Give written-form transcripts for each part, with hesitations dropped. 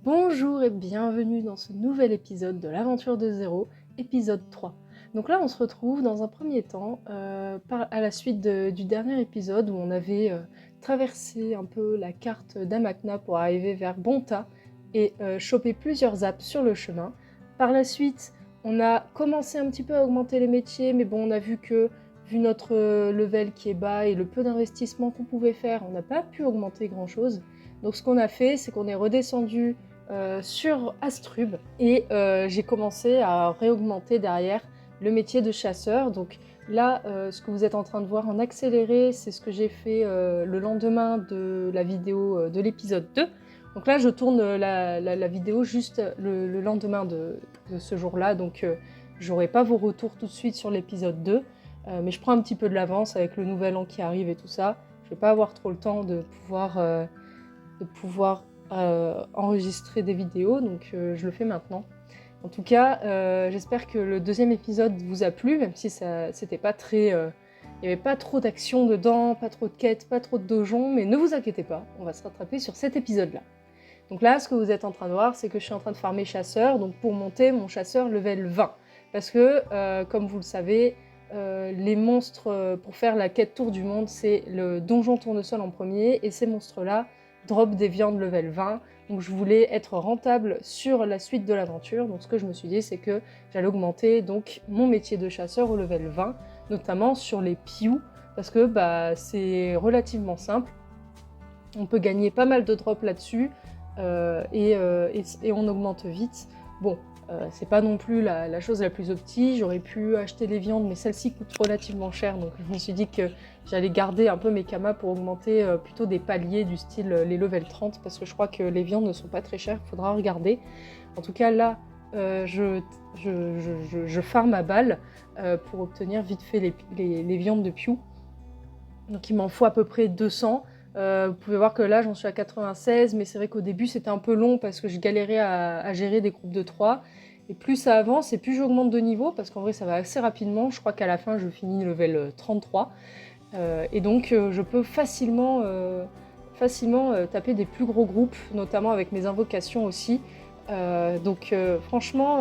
Bonjour et bienvenue dans ce nouvel épisode de l'aventure de Zéro, épisode 3. Donc là on se retrouve dans un premier temps à la suite du dernier épisode où on avait traversé un peu la carte d'Amakna pour arriver vers Bonta et choper plusieurs apps sur le chemin. Par la suite on a commencé un petit peu à augmenter les métiers, mais bon on a vu que vu notre level qui est bas et le peu d'investissement qu'on pouvait faire, on n'a pas pu augmenter grand chose. Donc ce qu'on a fait, c'est qu'on est redescendu sur Astrub et j'ai commencé à réaugmenter derrière le métier de chasseur. Donc là, ce que vous êtes en train de voir en accéléré, c'est ce que j'ai fait le lendemain de la vidéo de l'épisode 2. Donc là, je tourne la vidéo juste le lendemain de ce jour-là, donc j'aurai pas vos retours tout de suite sur l'épisode 2, mais je prends un petit peu de l'avance avec le nouvel an qui arrive et tout ça. Je vais pas avoir trop le temps de pouvoir enregistrer des vidéos, donc je le fais maintenant. En tout cas, j'espère que le deuxième épisode vous a plu, même si c'était pas très... il n'y avait pas trop d'action dedans, pas trop de quêtes, pas trop de donjons, mais ne vous inquiétez pas, on va se rattraper sur cet épisode-là. Donc là, ce que vous êtes en train de voir, c'est que je suis en train de farmer chasseur, donc pour monter mon chasseur level 20. Parce que, comme vous le savez, les monstres, pour faire la quête tour du monde, c'est le donjon tournesol en premier, et ces monstres-là drop des viandes level 20, donc je voulais être rentable sur la suite de l'aventure, donc ce que je me suis dit c'est que j'allais augmenter donc mon métier de chasseur au level 20, notamment sur les pious, parce que c'est relativement simple, on peut gagner pas mal de drops là-dessus, et on augmente vite. Bon, c'est pas non plus la chose la plus opti, j'aurais pu acheter les viandes, mais celles-ci coûtent relativement cher, donc je me suis dit que j'allais garder un peu mes kamas pour augmenter plutôt des paliers du style les level 30, parce que je crois que les viandes ne sont pas très chères, il faudra regarder. En tout cas là, je farm à balle pour obtenir vite fait les viandes de Pew. Donc il m'en faut à peu près 200. Vous pouvez voir que là j'en suis à 96, mais c'est vrai qu'au début c'était un peu long parce que je galérais à gérer des groupes de 3. Et plus ça avance et plus j'augmente de niveau, parce qu'en vrai ça va assez rapidement, je crois qu'à la fin je finis level 33. Et donc je peux facilement taper des plus gros groupes, notamment avec mes invocations aussi. Donc franchement,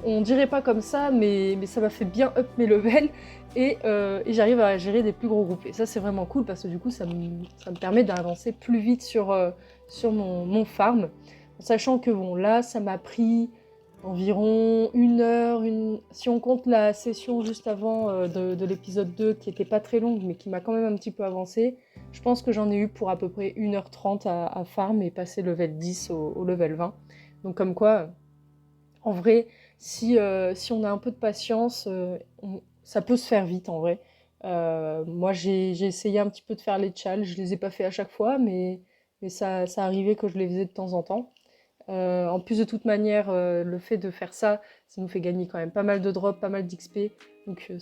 on dirait pas comme ça, mais ça m'a fait bien up mes levels. Et j'arrive à gérer des plus gros groupes. Et ça, c'est vraiment cool parce que du coup, ça me permet d'avancer plus vite sur mon farm. En sachant que bon, là, ça m'a pris environ 1 heure. Si on compte la session juste avant de l'épisode 2, qui était pas très longue, mais qui m'a quand même un petit peu avancé, je pense que j'en ai eu pour à peu près 1h30 à farm et passer level 10 au level 20. Donc comme quoi, en vrai, si on a un peu de patience, ça peut se faire vite en vrai. Moi j'ai essayé un petit peu de faire les challenges, je les ai pas fait à chaque fois, mais ça arrivait que je les faisais de temps en temps. En plus de toute manière, le fait de faire ça, ça nous fait gagner quand même pas mal de drops, pas mal d'XP. Donc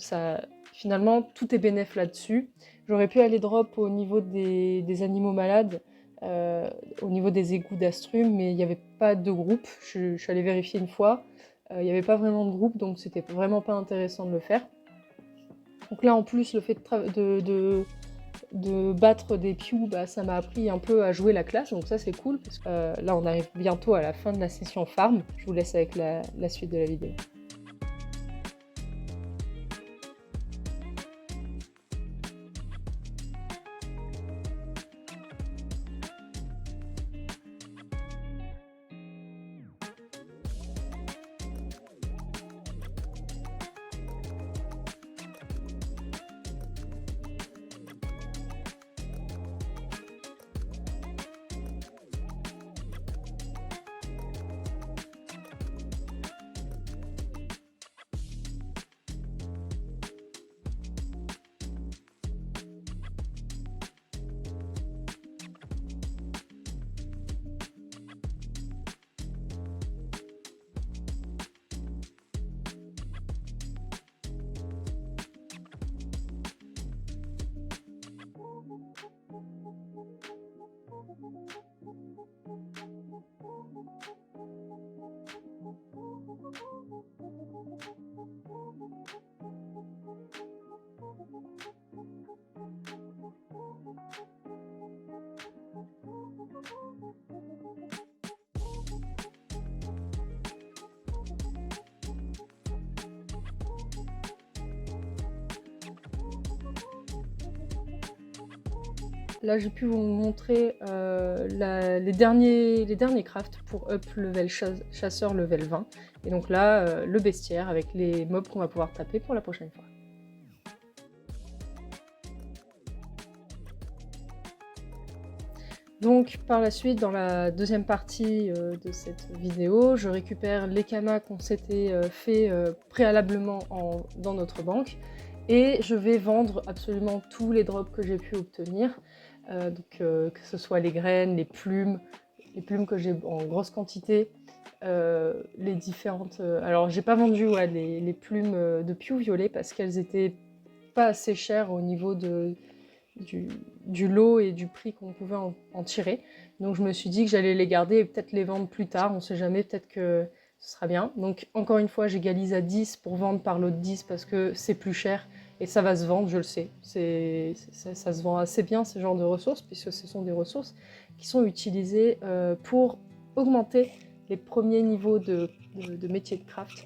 finalement, tout est bénef là-dessus. J'aurais pu aller drop au niveau des animaux malades, au niveau des égouts d'Astrum, mais il n'y avait pas de groupe. Je suis allée vérifier une fois. Il n'y avait pas vraiment de groupe, donc c'était vraiment pas intéressant de le faire. Donc là, en plus, le fait de battre des pews, ça m'a appris un peu à jouer la classe, donc ça c'est cool, parce que là on arrive bientôt à la fin de la session farm. Je vous laisse avec la suite de la vidéo. là j'ai pu vous montrer les derniers crafts pour up level chasseur level 20. Et donc là, le bestiaire avec les mobs qu'on va pouvoir taper pour la prochaine fois. Donc par la suite, dans la deuxième partie de cette vidéo, je récupère les kamas qu'on s'était fait préalablement dans notre banque et je vais vendre absolument tous les drops que j'ai pu obtenir, que ce soit les graines, les plumes que j'ai en grosse quantité, les différentes... alors j'ai pas vendu les plumes de Pew Violet parce qu'elles étaient pas assez chères au niveau du lot et du prix qu'on pouvait en tirer. Donc je me suis dit que j'allais les garder et peut-être les vendre plus tard, on sait jamais, peut-être que ce sera bien. Donc encore une fois, j'égalise à 10 pour vendre par lot de 10 parce que c'est plus cher et ça va se vendre, je le sais. Ça se vend assez bien ce genre de ressources puisque ce sont des ressources qui sont utilisées pour augmenter les premiers niveaux de métier de craft.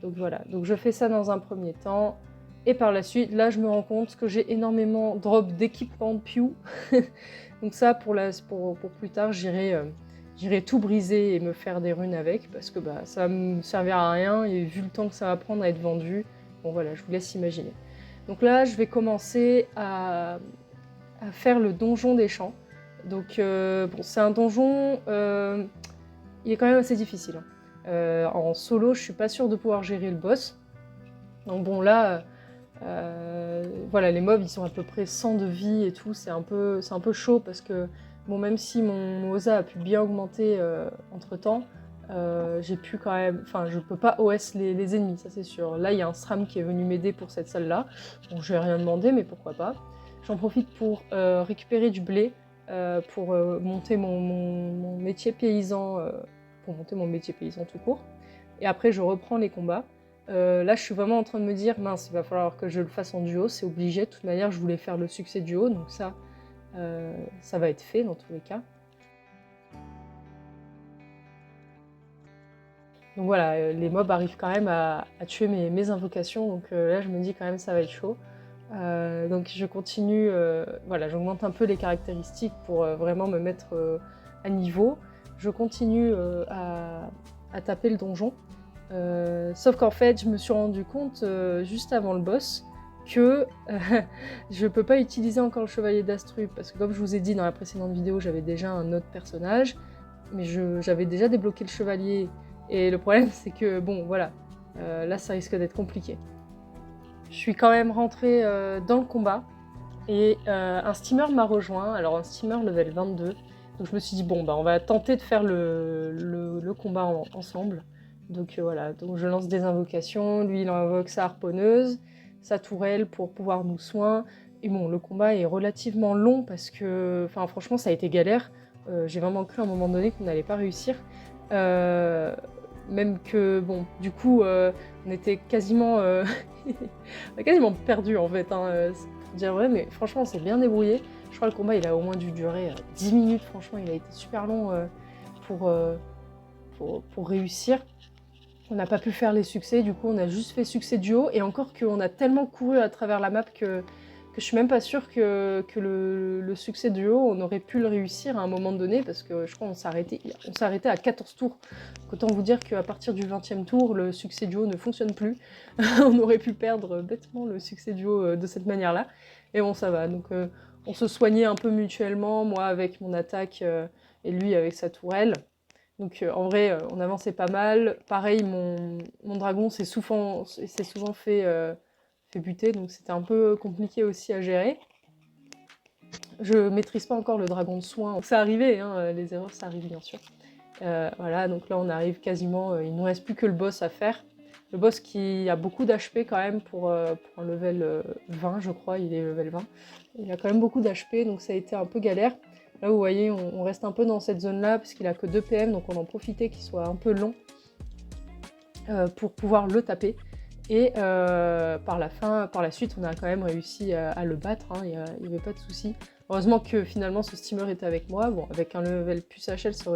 Donc voilà, donc je fais ça dans un premier temps. Et par la suite, là, je me rends compte que j'ai énormément drop d'équipements de Pew. Donc ça, pour plus tard, j'irai tout briser et me faire des runes avec, parce que ça me servira à rien, et vu le temps que ça va prendre à être vendu, bon voilà, je vous laisse imaginer. Donc là, je vais commencer à faire le donjon des champs. Donc bon, c'est un donjon, il est quand même assez difficile. En solo, je suis pas sûre de pouvoir gérer le boss. Donc bon, là... voilà, les mobs ils sont à peu près 100 de vie et tout, c'est un peu chaud parce que bon, même si mon OSA a pu bien augmenter entre temps, j'ai pu quand même, enfin je peux pas OS les ennemis, ça c'est sûr. Là il y a un SRAM qui est venu m'aider pour cette salle là, bon je vais rien demander mais pourquoi pas. J'en profite pour récupérer du blé pour monter mon métier paysan, tout court. Et après je reprends les combats. Là, je suis vraiment en train de me dire, mince, il va falloir que je le fasse en duo, c'est obligé. De toute manière, je voulais faire le succès duo, donc ça va être fait dans tous les cas. Donc voilà, les mobs arrivent quand même à tuer mes invocations, donc là, je me dis quand même ça va être chaud. Donc je continue, voilà, j'augmente un peu les caractéristiques pour vraiment me mettre à niveau. Je continue à taper le donjon. Sauf qu'en fait, je me suis rendu compte juste avant le boss que je peux pas utiliser encore le chevalier d'Astrup parce que comme je vous ai dit dans la précédente vidéo, j'avais déjà un autre personnage, mais j'avais déjà débloqué le chevalier et le problème c'est que bon voilà, là ça risque d'être compliqué. Je suis quand même rentrée dans le combat et un steamer m'a rejoint, alors un steamer level 22, donc je me suis dit bon on va tenter de faire le combat ensemble. Donc voilà, donc je lance des invocations, lui il invoque sa harponneuse, sa tourelle pour pouvoir nous soin. Et bon, le combat est relativement long parce que, enfin franchement ça a été galère. J'ai vraiment cru à un moment donné qu'on n'allait pas réussir. Même que, bon, du coup, on était quasiment, quasiment perdu en fait, hein, pour dire vrai, mais franchement on s'est bien débrouillé. Je crois que le combat il a au moins dû durer 10 minutes, franchement il a été super long pour réussir. On n'a pas pu faire les succès, du coup on a juste fait succès duo, et encore qu'on a tellement couru à travers la map que je suis même pas sûre que le succès duo, on aurait pu le réussir à un moment donné, parce que je crois qu'on s'est arrêté à 14 tours. Donc autant vous dire qu'à partir du 20e tour, le succès duo ne fonctionne plus. On aurait pu perdre bêtement le succès duo de cette manière-là. Et bon, ça va, donc on se soignait un peu mutuellement, moi avec mon attaque et lui avec sa tourelle. Donc en vrai, on avançait pas mal. Pareil, mon dragon s'est souvent fait buter, donc c'était un peu compliqué aussi à gérer. Je maîtrise pas encore le dragon de soin. Ça arrivait, hein, les erreurs, ça arrive bien sûr. Voilà, donc là on arrive quasiment, il ne nous reste plus que le boss à faire. Le boss qui a beaucoup d'HP quand même pour un level 20, je crois, il est level 20. Il a quand même beaucoup d'HP, donc ça a été un peu galère. Là, vous voyez, on reste un peu dans cette zone-là, parce qu'il a que 2 PM, donc on en profitait qu'il soit un peu long pour pouvoir le taper. Et par la suite, on a quand même réussi à le battre, hein, il n'y avait pas de souci. Heureusement que finalement, ce steamer était avec moi. Bon, avec un level plus HL, ça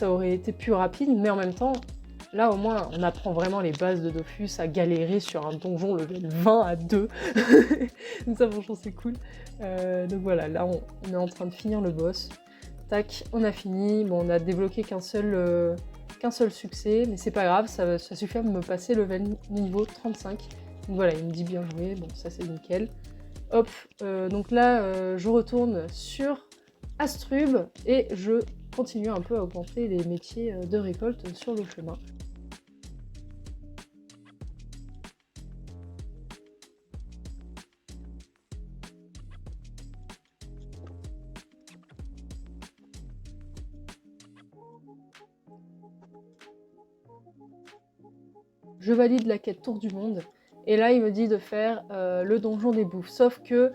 aurait été plus rapide, mais en même temps, là au moins on apprend vraiment les bases de Dofus, à galérer sur un donjon level 20 à 2. Donc ça franchement c'est cool. Donc voilà, là on est en train de finir le boss. Tac, on a fini. Bon, on a débloqué qu'un seul succès, mais c'est pas grave, ça suffit à me passer level niveau 35. Donc voilà, il me dit bien joué, bon ça c'est nickel. Hop, donc là je retourne sur Astrub et je continue un peu à augmenter les métiers de récolte sur le chemin. Je valide la quête Tour du Monde, et là il me dit de faire le donjon des bouffes, sauf que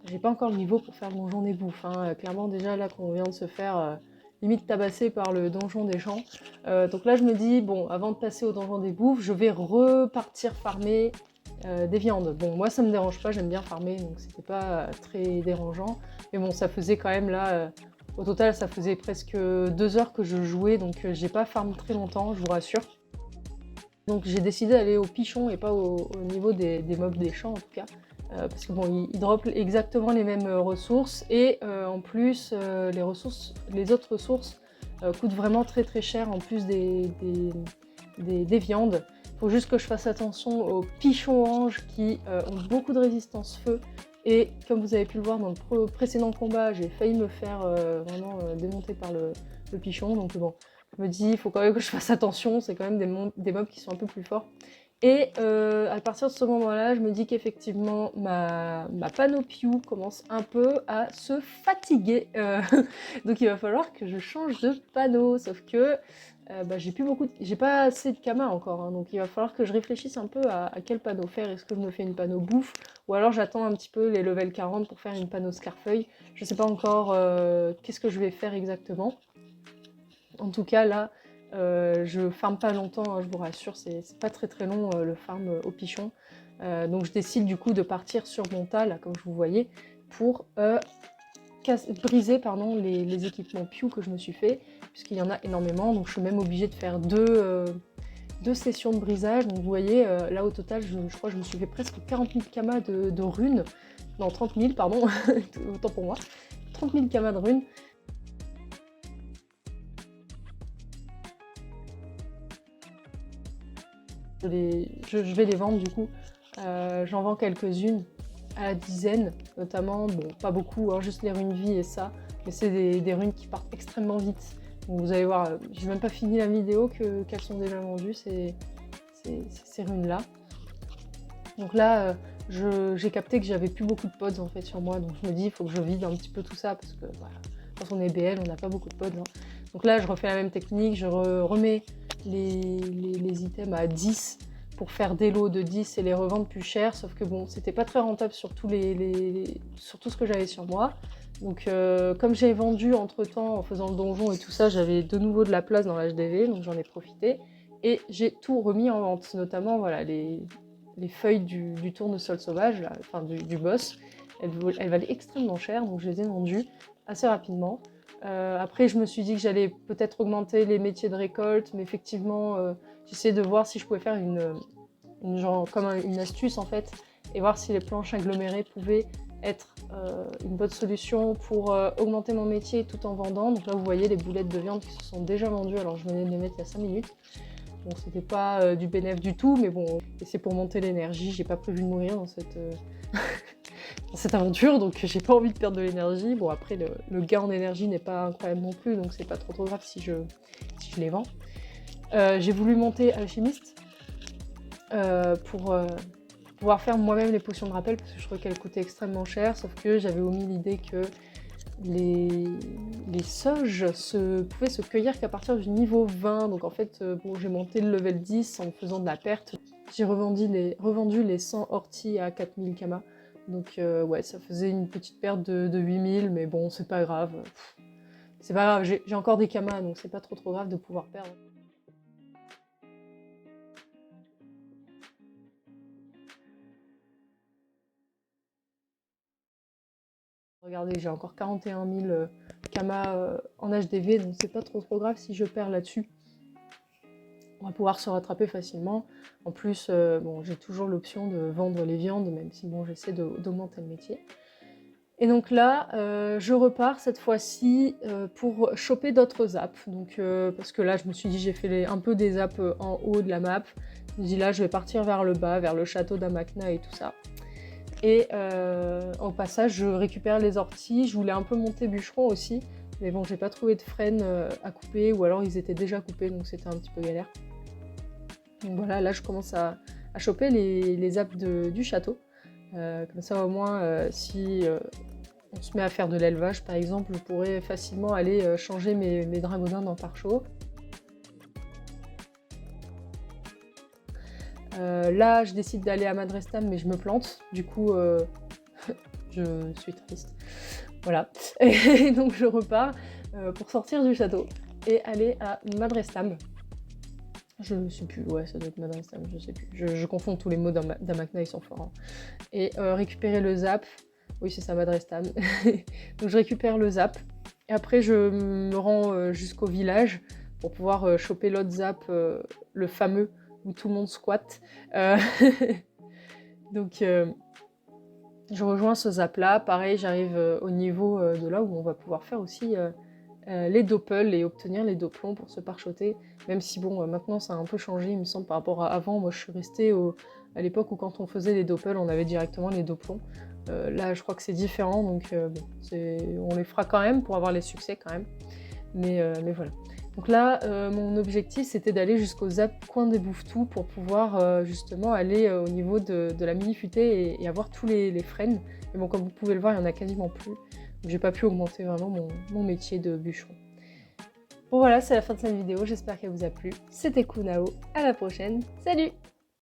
j'ai pas encore le niveau pour faire le donjon des bouffes, hein. Clairement déjà là qu'on vient de se faire limite tabasser par le donjon des champs, donc là je me dis bon, avant de passer au donjon des bouffes, je vais repartir farmer des viandes. Bon moi ça me dérange pas, j'aime bien farmer, donc c'était pas très dérangeant, mais bon ça faisait quand même là, au total ça faisait presque 2 heures que je jouais, donc j'ai pas farmé très longtemps, je vous rassure. Donc j'ai décidé d'aller au pichon et pas au niveau des mobs des champs en tout cas, parce que bon, ils dropent exactement les mêmes ressources, et en plus les autres ressources coûtent vraiment très très cher en plus des viandes. Faut juste que je fasse attention aux pichons oranges qui ont beaucoup de résistance feu, et comme vous avez pu le voir dans le précédent combat, j'ai failli me faire vraiment démonter par le pichon, donc bon. Je me dis, il faut quand même que je fasse attention, c'est quand même des mobs qui sont un peu plus forts. Et à partir de ce moment-là, je me dis qu'effectivement, ma Panopiu commence un peu à se fatiguer. Donc il va falloir que je change de panneau, sauf que bah, j'ai pas assez de Kama encore, hein, donc il va falloir que je réfléchisse un peu à quel panneau faire. Est-ce que je me fais une panneau bouffe, ou alors j'attends un petit peu les level 40 pour faire une panneau scarfeuille. Je sais pas encore qu'est-ce que je vais faire exactement. En tout cas, là, je farme pas longtemps, hein, je vous rassure, c'est pas très très long le farm au pichon. Donc je décide du coup de partir sur mon tas, là, comme je vous voyez, pour briser pardon, les équipements Pew que je me suis fait, puisqu'il y en a énormément, donc je suis même obligée de faire deux sessions de brisage. Donc vous voyez, là au total, je crois que je me suis fait presque 40 000 kamas de runes. Non, 30 000, pardon, autant pour moi. 30 000 kamas de runes. Je vais les vendre du coup. J'en vends quelques-unes à la dizaine, notamment, bon, pas beaucoup, hein, juste les runes vie et ça, mais c'est des runes qui partent extrêmement vite. Donc vous allez voir, j'ai même pas fini la vidéo qu'elles sont déjà vendues, ces runes-là. Donc là, j'ai capté que j'avais plus beaucoup de pods en fait sur moi, donc je me dis, il faut que je vide un petit peu tout ça, parce que voilà, quand on est BL, on n'a pas beaucoup de pods, hein. Donc là, je refais la même technique, je remets les items à 10 pour faire des lots de 10 et les revendre plus cher, sauf que bon, c'était pas très rentable sur tout ce que j'avais sur moi. Donc comme j'ai vendu entre temps en faisant le donjon et tout ça, j'avais de nouveau de la place dans l'HDV, donc j'en ai profité. Et j'ai tout remis en vente, notamment voilà, les feuilles du tournesol sauvage, là, enfin du boss. Elles valaient extrêmement cher, donc je les ai vendues assez rapidement. Après, je me suis dit que j'allais peut-être augmenter les métiers de récolte, mais effectivement, j'essayais de voir si je pouvais faire une astuce en fait, et voir si les planches agglomérées pouvaient être une bonne solution pour augmenter mon métier tout en vendant. Donc là, vous voyez les boulettes de viande qui se sont déjà vendues, alors je venais de les mettre il y a 5 minutes. Bon, c'était pas du bénéf du tout, mais bon, c'est pour monter l'énergie. J'ai pas prévu de mourir dans cette aventure, donc j'ai pas envie de perdre de l'énergie. Bon, après, le gain en énergie n'est pas incroyable non plus, donc c'est pas trop grave si je les vends. J'ai voulu monter alchimiste pour pouvoir faire moi-même les potions de rappel, parce que je trouvais qu'elles coûtaient extrêmement cher, sauf que j'avais omis l'idée que les sauges pouvaient se cueillir qu'à partir du niveau 20, donc en fait, bon, j'ai monté le level 10 en faisant de la perte. J'ai revendu les 100 orties à 4000 kamas, donc ouais, ça faisait une petite perte de 8000, mais bon, c'est pas grave. C'est pas grave, j'ai encore des kamas, donc c'est pas trop grave de pouvoir perdre. Regardez, j'ai encore 41 000 kamas en HDV, donc c'est pas trop grave si je perds là-dessus. on va pouvoir se rattraper facilement. En plus, bon, j'ai toujours l'option de vendre les viandes, même si bon, j'essaie d'augmenter le métier. Et donc là, je repars cette fois-ci pour choper d'autres apps. Donc, parce que là, je me suis dit, j'ai fait un peu des apps en haut de la map. Je me dis là, je vais partir vers le bas, vers le château d'Amakna et tout ça. Et au passage, je récupère les orties. Je voulais un peu monter bûcheron aussi. Mais bon, j'ai pas trouvé de frênes à couper, ou alors ils étaient déjà coupés, donc c'était un petit peu galère. Donc voilà, là je commence à choper les apps du château. Comme ça au moins, si on se met à faire de l'élevage par exemple, je pourrais facilement aller changer mes dragonnins dans pare-chaud. Là je décide d'aller à Madrestam mais je me plante, du coup je suis triste. Voilà, et donc je repars pour sortir du château et aller à Madrestam. Je sais plus, ouais, ça doit être Madrestam, je sais plus. Je confonds tous les mots d'Amakna, ils sont forts. Hein. Et récupérer le zap, oui c'est ça, Madrestam. Donc je récupère le zap, et après je me rends jusqu'au village pour pouvoir choper l'autre zap, le fameux, où tout le monde squatte. Donc je rejoins ce zap là, pareil j'arrive au niveau de là où on va pouvoir faire aussi les doppels et obtenir les doplons pour se pare-choter, même si bon maintenant ça a un peu changé il me semble par rapport à avant. Moi je suis restée à l'époque où quand on faisait les doppels on avait directement les doplons. Là je crois que c'est différent donc bon, on les fera quand même pour avoir les succès quand même, mais voilà. Donc là mon objectif c'était d'aller jusqu'au zap coin des bouffetous pour pouvoir justement aller au niveau de la mini futée et avoir tous les frênes, mais bon comme vous pouvez le voir il n'y en a quasiment plus. J'ai pas pu augmenter vraiment mon métier de bûcheron. Bon voilà, c'est la fin de cette vidéo, j'espère qu'elle vous a plu. C'était Kunao, à la prochaine, salut!